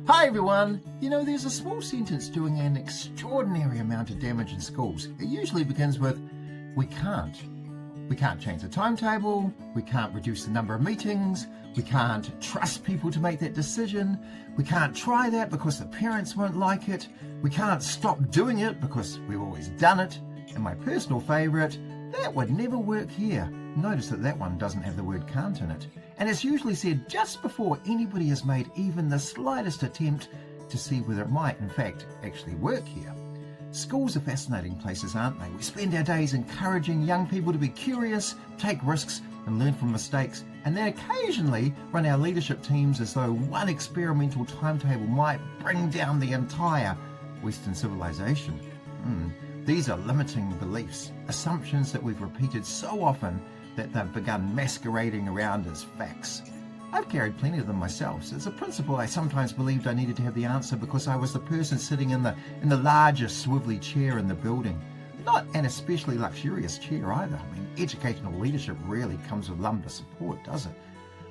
Hi everyone! You know, there's a small sentence doing an extraordinary amount of damage in schools. It usually begins with, we can't. We can't change the timetable, we can't reduce the number of meetings, we can't trust people to make that decision, we can't try that because the parents won't like it, we can't stop doing it because we've always done it, and my personal favourite, that would never work here. Notice that one doesn't have the word can't in it. And it's usually said just before anybody has made even the slightest attempt to see whether it might, in fact, actually work here. Schools are fascinating places, aren't they? We spend our days encouraging young people to be curious, take risks, and learn from mistakes, and then occasionally run our leadership teams as though one experimental timetable might bring down the entire Western civilization. These are limiting beliefs, assumptions that we've repeated so often that they've begun masquerading around as facts. I've carried plenty of them myself. So it's a principle I sometimes believed I needed to have the answer because I was the person sitting in the largest swivelly chair in the building. Not an especially luxurious chair either. I mean, educational leadership rarely comes with lumbar support, does it?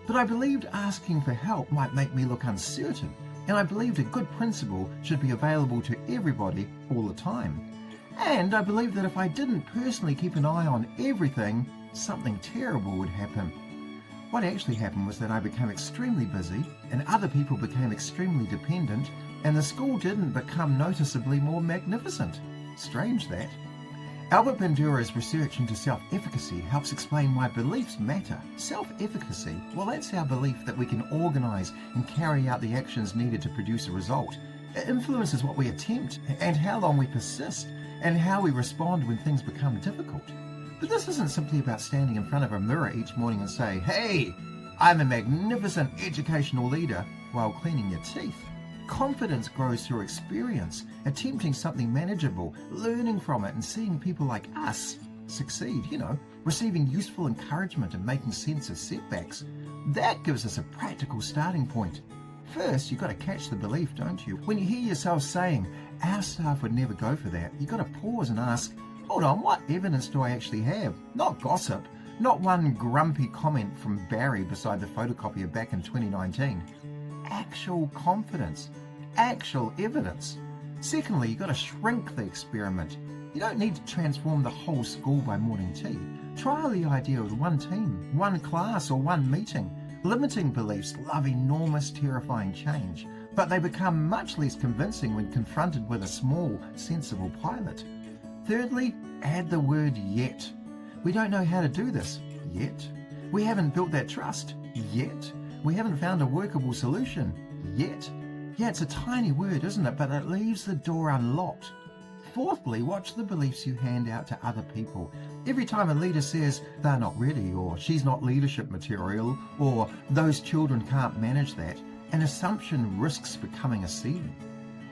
But I believed asking for help might make me look uncertain, and I believed a good principle should be available to everybody all the time. And I believed that if I didn't personally keep an eye on everything, something terrible would happen. What actually happened was that I became extremely busy and other people became extremely dependent, and the school didn't become noticeably more magnificent. Strange that. Albert Bandura's research into self-efficacy helps explain why beliefs matter. Self-efficacy, well, that's our belief that we can organise and carry out the actions needed to produce a result. It influences what we attempt and how long we persist and how we respond when things become difficult. But this isn't simply about standing in front of a mirror each morning and say, hey, I'm a magnificent educational leader, while cleaning your teeth. Confidence grows through experience, attempting something manageable, learning from it and seeing people like us succeed, receiving useful encouragement and making sense of setbacks. That gives us a practical starting point. First, you've got to catch the belief, don't you? When you hear yourself saying, our staff would never go for that, you've got to pause and ask, hold on, what evidence do I actually have? Not gossip, not one grumpy comment from Barry beside the photocopier back in 2019. Actual confidence, actual evidence. Secondly, you've got to shrink the experiment. You don't need to transform the whole school by morning tea. Trial the idea with one team, one class or one meeting. Limiting beliefs love enormous, terrifying change, but they become much less convincing when confronted with a small, sensible pilot. Thirdly, add the word yet. We don't know how to do this yet. We haven't built that trust yet. We haven't found a workable solution yet. Yeah, it's a tiny word, isn't it? But it leaves the door unlocked. Fourthly, watch the beliefs you hand out to other people. Every time a leader says they're not ready, or she's not leadership material, or those children can't manage that, an assumption risks becoming a ceiling.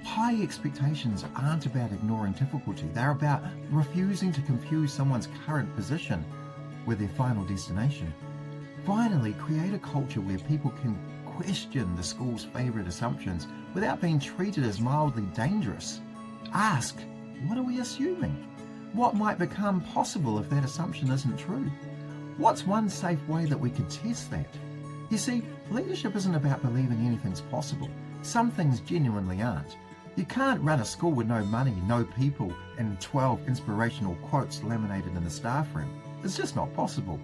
High expectations aren't about ignoring difficulty. They're about refusing to confuse someone's current position with their final destination. Finally, create a culture where people can question the school's favourite assumptions without being treated as mildly dangerous. Ask, what are we assuming? What might become possible if that assumption isn't true? What's one safe way that we could test that? You see, leadership isn't about believing anything's possible. Some things genuinely aren't. You can't run a school with no money, no people, and 12 inspirational quotes laminated in the staff room. It's just not possible.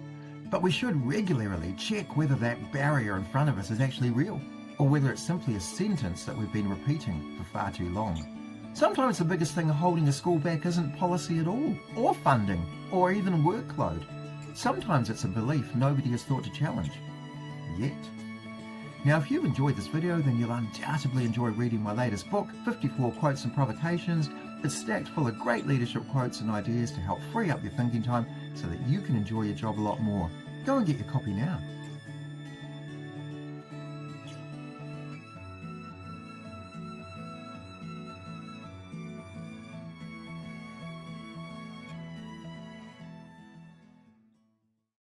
But we should regularly check whether that barrier in front of us is actually real, or whether it's simply a sentence that we've been repeating for far too long. Sometimes the biggest thing holding a school back isn't policy at all, or funding, or even workload. Sometimes it's a belief nobody has thought to challenge. Yet. Now, if you've enjoyed this video, then you'll undoubtedly enjoy reading my latest book, 54 Quotes and Provocations. It's stacked full of great leadership quotes and ideas to help free up your thinking time so that you can enjoy your job a lot more. Go and get your copy now.